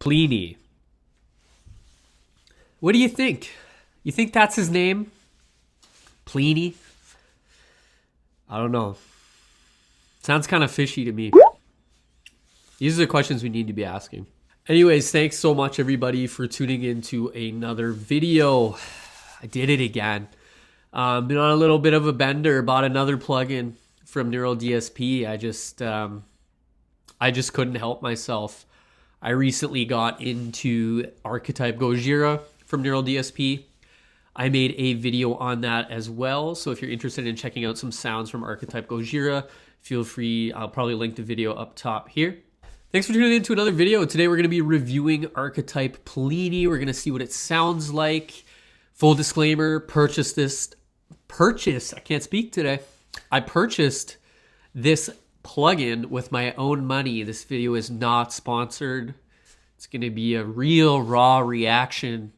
Plini. What do you think? You think that's his name? Plini? I don't know. Sounds kind of fishy to me. These are the questions we need to be asking. Anyways, thanks so much everybody for tuning into another video. I did it again. Been on a little bit of a bender, bought another plugin from Neural DSP. I just couldn't help myself. I recently got into Archetype Gojira from Neural DSP. I made a video on that as well. So if you're interested in checking out some sounds from Archetype Gojira, feel free. I'll probably link the video up top here. Thanks for tuning in to another video. Today we're going to be reviewing Archetype Plini. We're going to see what it sounds like. Full disclaimer, I can't speak today. I purchased this plugin with my own money. This video is not sponsored. It's going to be a real raw reaction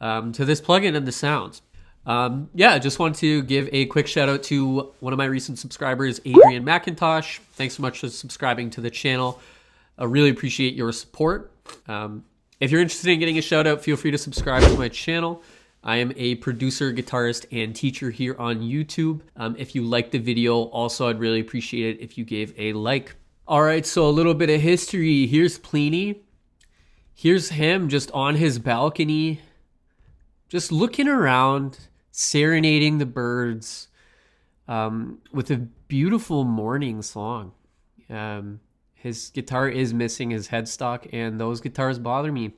to this plugin and the sounds. I just want to give a quick shout out to one of my recent subscribers, Adrian McIntosh. Thanks so much for subscribing to the channel. I really appreciate your support. If you're interested in getting a shout out, feel free to subscribe to my channel. I am a producer, guitarist, and teacher here on YouTube. If you liked the video, also I'd really appreciate it if you gave a like. All right, so a little bit of history. Here's Plini. Here's him just on his balcony, just looking around, serenading the birds with a beautiful morning song. His guitar is missing his headstock, and those guitars bother me.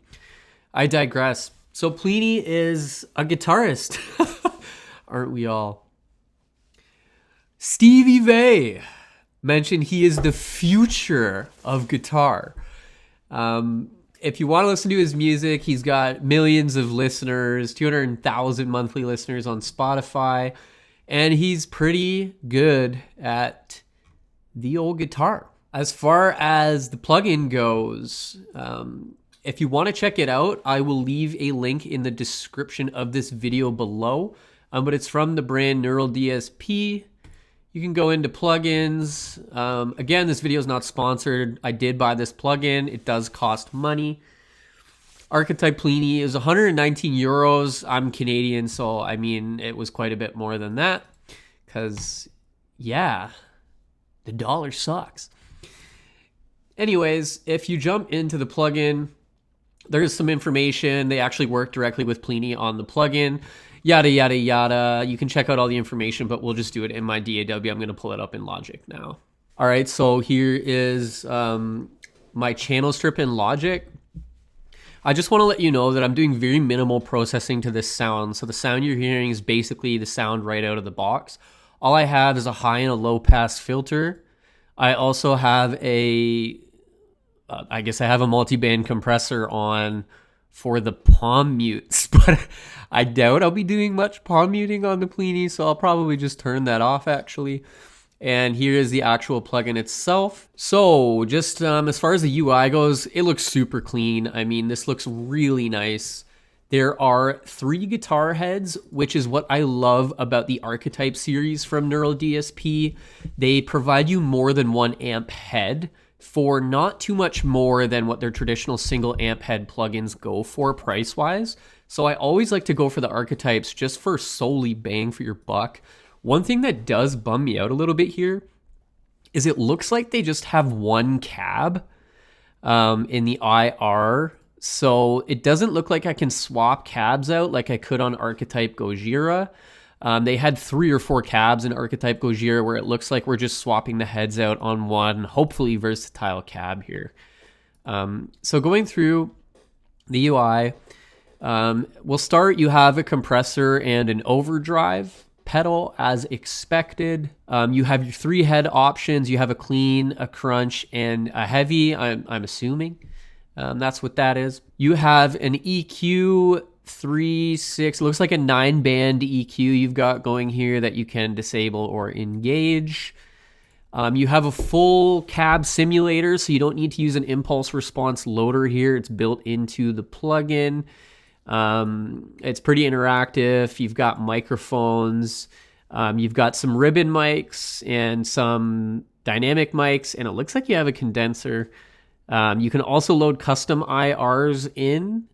I digress. So Plini is a guitarist. Aren't we all? Stevie Vai mentioned he is the future of guitar. If you want to listen to his music, he's got millions of listeners, 200,000 monthly listeners on Spotify, and he's pretty good at the old guitar. As far as the plugin goes, if you want to check it out, I will leave a link in the description of this video below. But it's from the brand Neural DSP. You can go into plugins. Again, this video is not sponsored. I did buy this plugin. It does cost money. Archetype Plini is 119 euros. I'm Canadian, so I mean, it was quite a bit more than that. Because, yeah, the dollar sucks. Anyways, if you jump into the plugin, there's some information. They actually work directly with Plini on the plugin. Yada, yada, yada. You can check out all the information, but we'll just do it in my DAW. I'm going to pull it up in Logic now. All right, so here is my channel strip in Logic. I just want to let you know that I'm doing very minimal processing to this sound. So the sound you're hearing is basically the sound right out of the box. All I have is a high and a low pass filter. I also have I guess I have a multi-band compressor on for the palm mutes, but I doubt I'll be doing much palm muting on the Plini, so I'll probably just turn that off actually. And here is the actual plugin itself. So just as far as the UI goes, it looks super clean. I mean, this looks really nice. There are 3 guitar heads, which is what I love about the Archetype series from Neural DSP. They provide you more than 1 amp head for not too much more than what their traditional single amp head plugins go for price-wise. So I always like to go for the Archetypes just for solely bang for your buck. One thing that does bum me out a little bit here is it looks like they just have 1 cab in the IR. So it doesn't look like I can swap cabs out like I could on Archetype Gojira. They had 3 or 4 cabs in Archetype Gojira where it looks like we're just swapping the heads out on one, hopefully versatile cab here. So going through the UI, we'll start, you have a compressor and an overdrive pedal as expected. You have your 3 head options. You have a clean, a crunch, and a heavy, I'm assuming. That's what that is. You have an EQ 3, 6, looks like a 9-band EQ you've got going here that you can disable or engage. You have a full cab simulator, so you don't need to use an impulse response loader here. It's built into the plugin. It's pretty interactive. You've got microphones. You've got some ribbon mics and some dynamic mics, and it looks like you have a condenser. You can also load custom IRs in,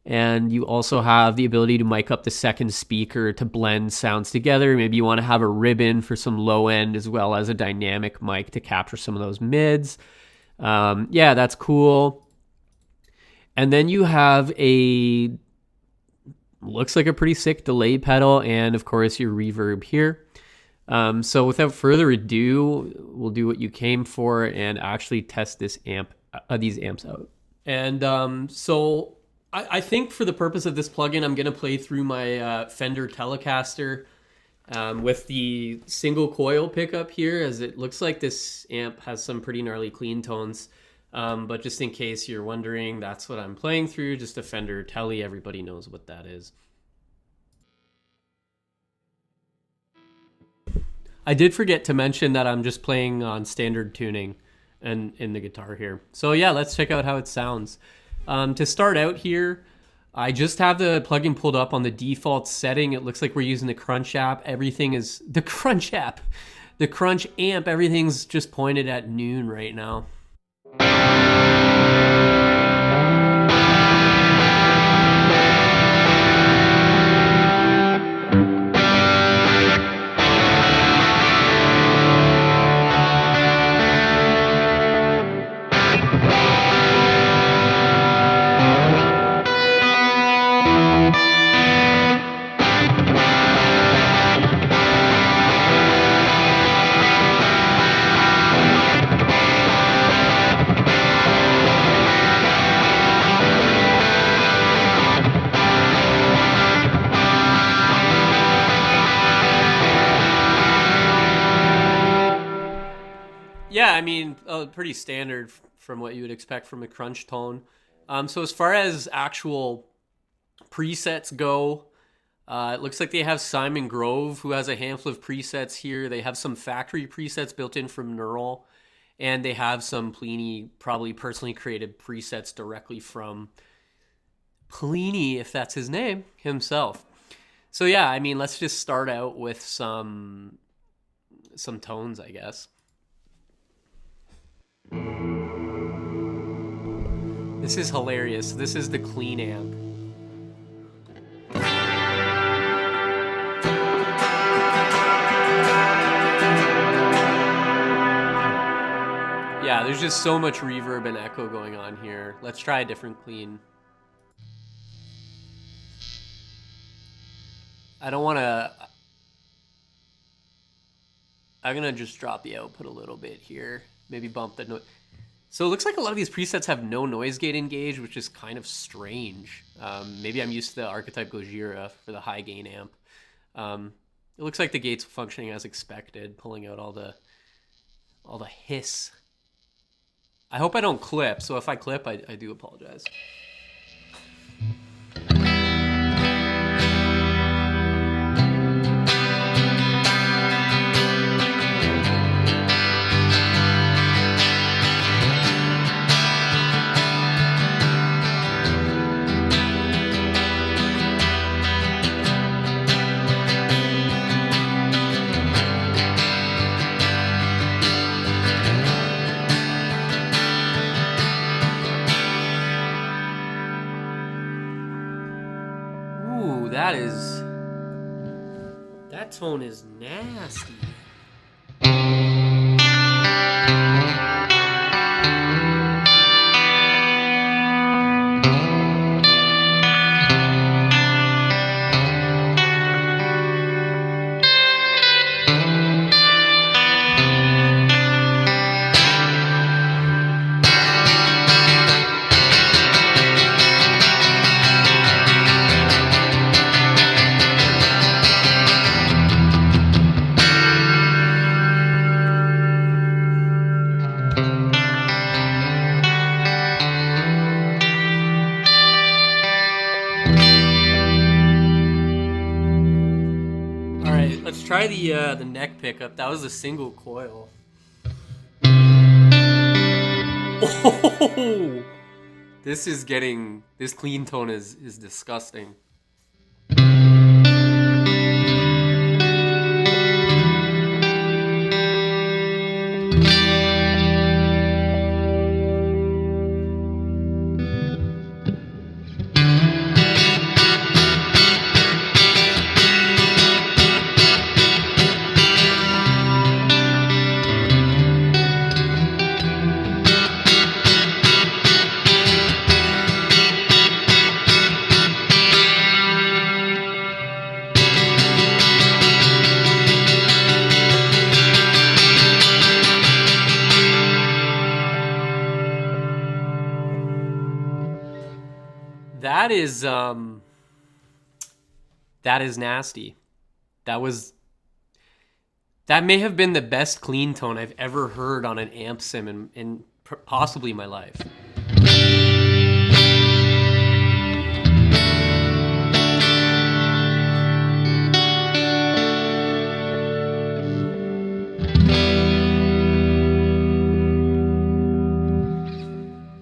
and you also have the ability to mic up the second speaker to blend sounds together. Maybe you want to have a ribbon for some low end as well as a dynamic mic to capture some of those mids. Yeah, that's cool. And then you have looks like a pretty sick delay pedal, and of course your reverb here. So without further ado, we'll do what you came for and actually test these amps out. And so I think for the purpose of this plugin, I'm going to play through my Fender Telecaster with the single coil pickup here, as it looks like this amp has some pretty gnarly clean tones. But just in case you're wondering, that's what I'm playing through, just a Fender Tele. Everybody knows what that is. I did forget to mention that I'm just playing on standard tuning and in the guitar here. So yeah, let's check out how it sounds. To start out here, I just have the plugin pulled up on the default setting. It looks like we're using the Crunch app. Everything is the Crunch app, the Crunch amp. Everything's just pointed at noon right now. Yeah, I mean, pretty standard from what you would expect from a Crunch tone. So as far as actual presets go, it looks like they have Simon Grove, who has a handful of presets here. They have some factory presets built in from Neural, and they have some Plini, probably personally created presets directly from Plini, if that's his name, himself. So yeah, I mean, let's just start out with some tones, I guess. This is hilarious. This is the clean amp. Yeah, there's just so much reverb and echo going on here. Let's try a different clean. I'm gonna just drop the output a little bit here. Maybe bump the noise. So it looks like a lot of these presets have no noise gate engaged, which is kind of strange. Maybe I'm used to the Archetype Gojira for the high gain amp. It looks like the gate's functioning as expected, pulling out all the hiss. I hope I don't clip, so if I clip, I do apologize. That tone is nasty. Let's try the neck pickup. That was a single coil. Oh, this clean tone is disgusting. That is nasty. That may have been the best clean tone I've ever heard on an amp sim in possibly my life.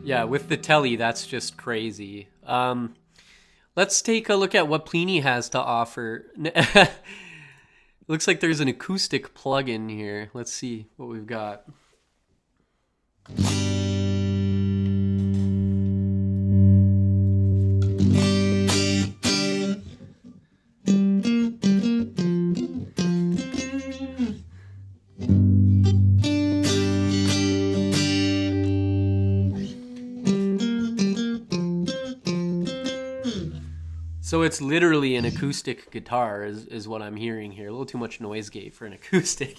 Yeah, with the telly, that's just crazy. Let's take a look at what Plini has to offer. Looks like there's an acoustic plug-in here. Let's see what we've got. So it's literally an acoustic guitar is what I'm hearing here. A little too much noise gate for an acoustic.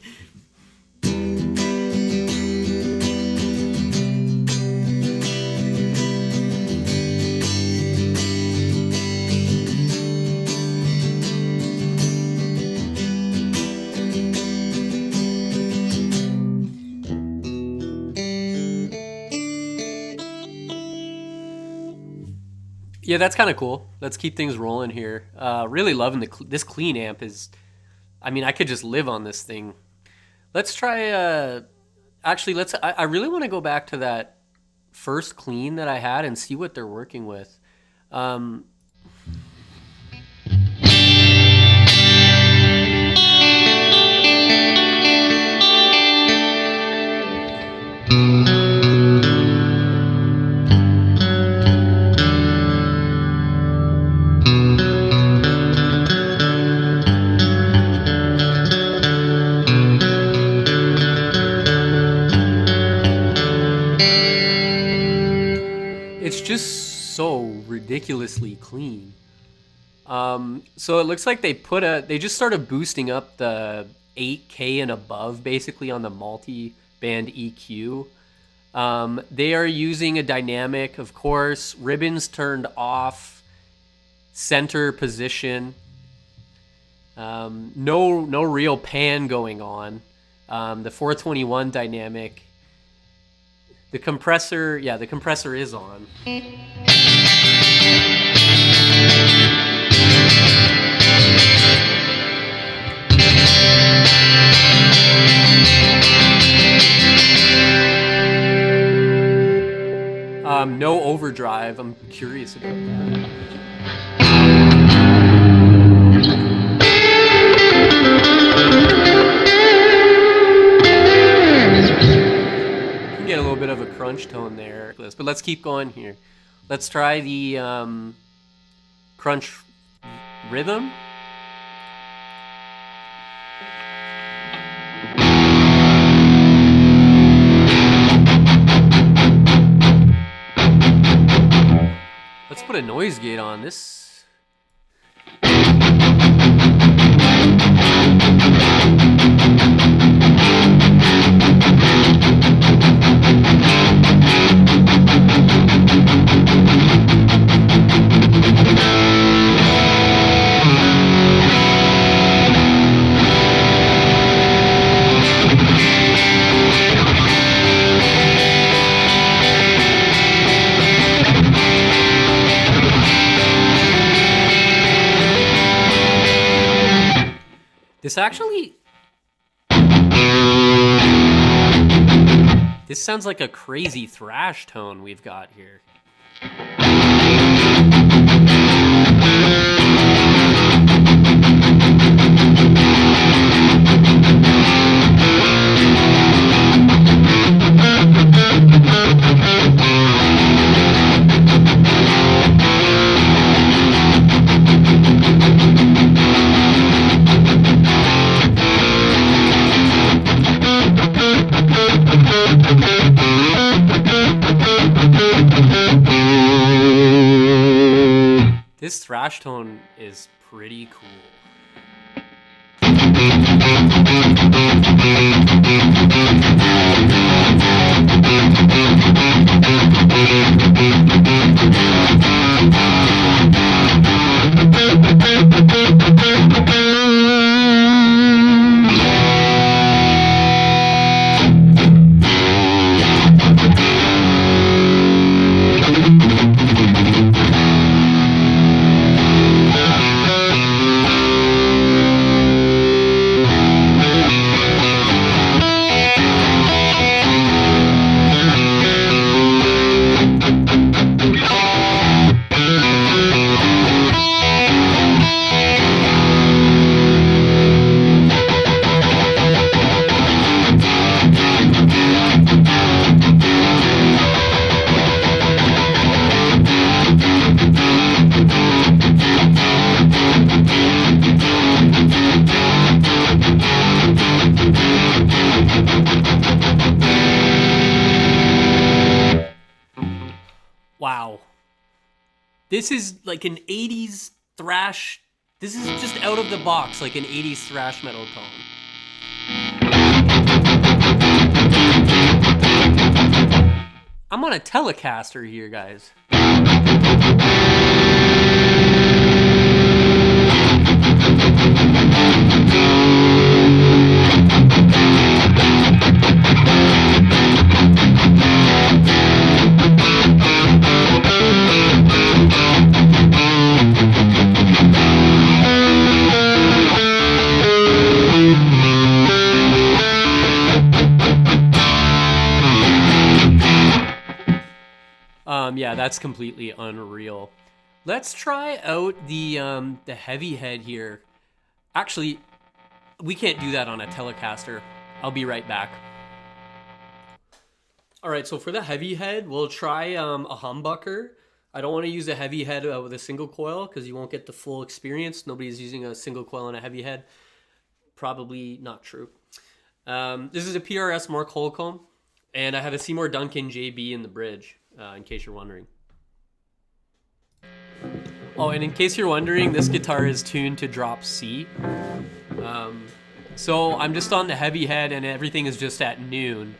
Yeah, that's kind of cool. Let's keep things rolling here. Really loving this clean amp is, I mean, I could just live on this thing. Let's try, actually, I really want to go back to that first clean that I had and see what they're working with. It's just so ridiculously clean. So it looks like they just started boosting up the 8K and above basically on the multi-band EQ. They are using a dynamic, of course, ribbons turned off, center position, no real pan going on. The 421 dynamic. The compressor is on. No overdrive. I'm curious about that. Get a little bit of a crunch tone there, but let's keep going here. Let's try the crunch rhythm. Let's put a noise gate on this. This sounds like a crazy thrash tone we've got here. This thrash tone is pretty cool. This is like an 80s thrash. This is just out of the box, like an 80s thrash metal tone. I'm on a Telecaster here, guys. Yeah, that's completely unreal. Let's try out the heavy head here. Actually, we can't do that on a Telecaster. I'll be right back. All right, so for the heavy head, we'll try a humbucker. I don't want to use a heavy head with a single coil because you won't get the full experience. Nobody's using a single coil on a heavy head. Probably not true. This is a PRS Mark Holcomb, and I have a Seymour Duncan JB in the bridge, in case you're wondering. Oh, and in case you're wondering, this guitar is tuned to drop C. So I'm just on the heavy head and everything is just at noon.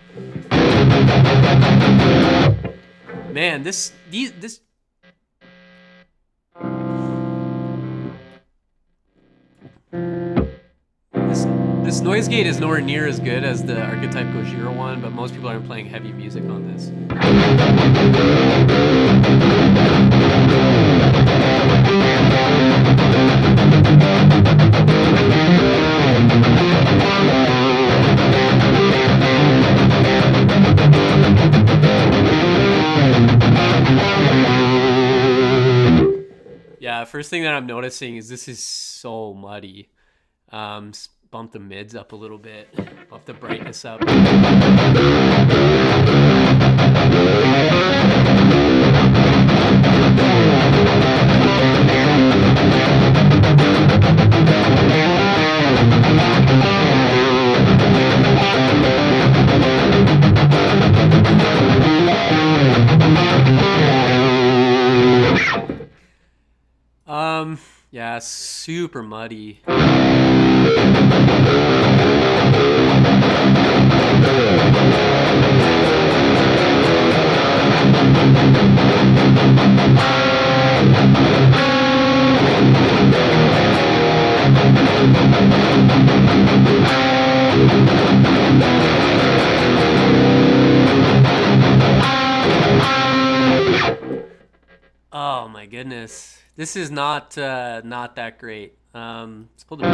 Man, this noise gate is nowhere near as good as the Archetype Gojira one, but most people aren't playing heavy music on this. Yeah, first thing that I'm noticing is this is so muddy. Bump the mids up a little bit, bump the brightness up. Yeah, super muddy. Oh my goodness. This is not that great. Let's pull the bridge.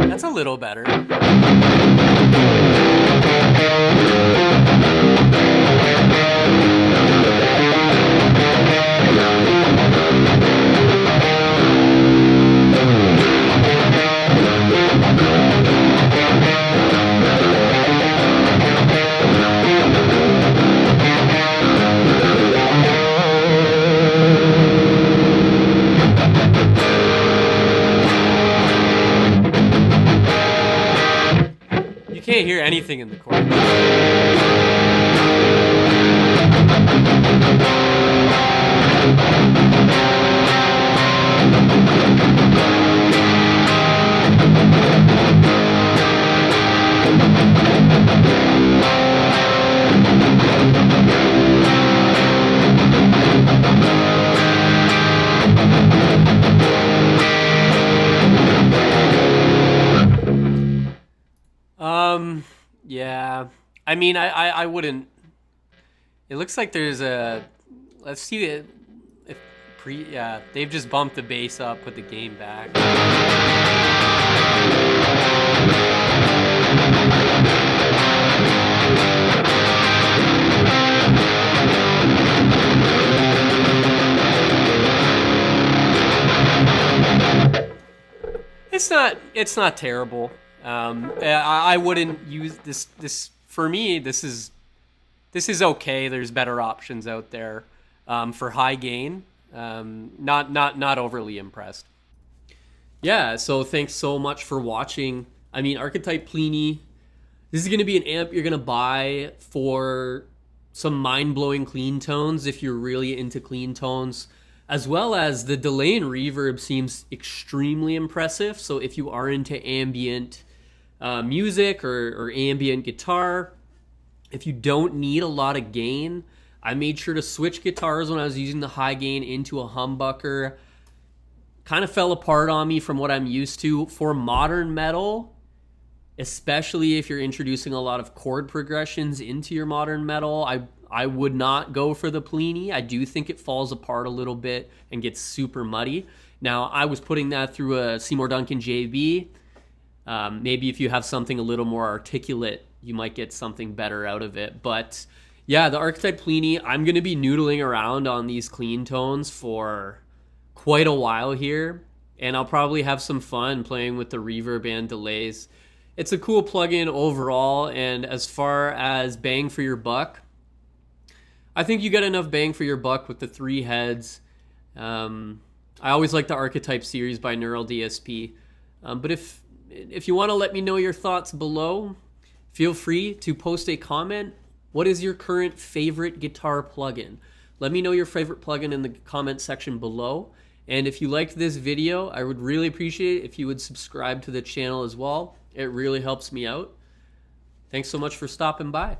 That's a little better. You can't hear anything in the chorus. Yeah. I mean, I wouldn't. It looks like there's a. Let's see it. Yeah, they've just bumped the bass up, put the gain back. It's not terrible. I wouldn't use this for me. This is okay. There's better options out there for high gain. Not overly impressed. Yeah, so thanks so much for watching. I mean, Archetype Plini, this is going to be an amp you're going to buy for some mind-blowing clean tones if you're really into clean tones, as well as the delay and reverb seems extremely impressive. So if you are into ambient music or ambient guitar, if you don't need a lot of gain, I made sure to switch guitars when I was using the high gain into a humbucker. Kind of fell apart on me from what I'm used to. For modern metal, especially if you're introducing a lot of chord progressions into your modern metal, I would not go for the Plini. I do think it falls apart a little bit and gets super muddy. Now, I was putting that through a Seymour Duncan JB. Maybe if you have something a little more articulate, you might get something better out of it. But yeah, the Archetype Plini, I'm going to be noodling around on these clean tones for quite a while here, and I'll probably have some fun playing with the reverb and delays. It's a cool plugin overall, and as far as bang for your buck, I think you get enough bang for your buck with the 3 heads. I always like the Archetype series by Neural DSP. But if you want to let me know your thoughts below, feel free to post a comment. What is your current favorite guitar plugin? Let me know your favorite plugin in the comment section below. And if you liked this video, I would really appreciate it if you would subscribe to the channel as well. It really helps me out. Thanks so much for stopping by.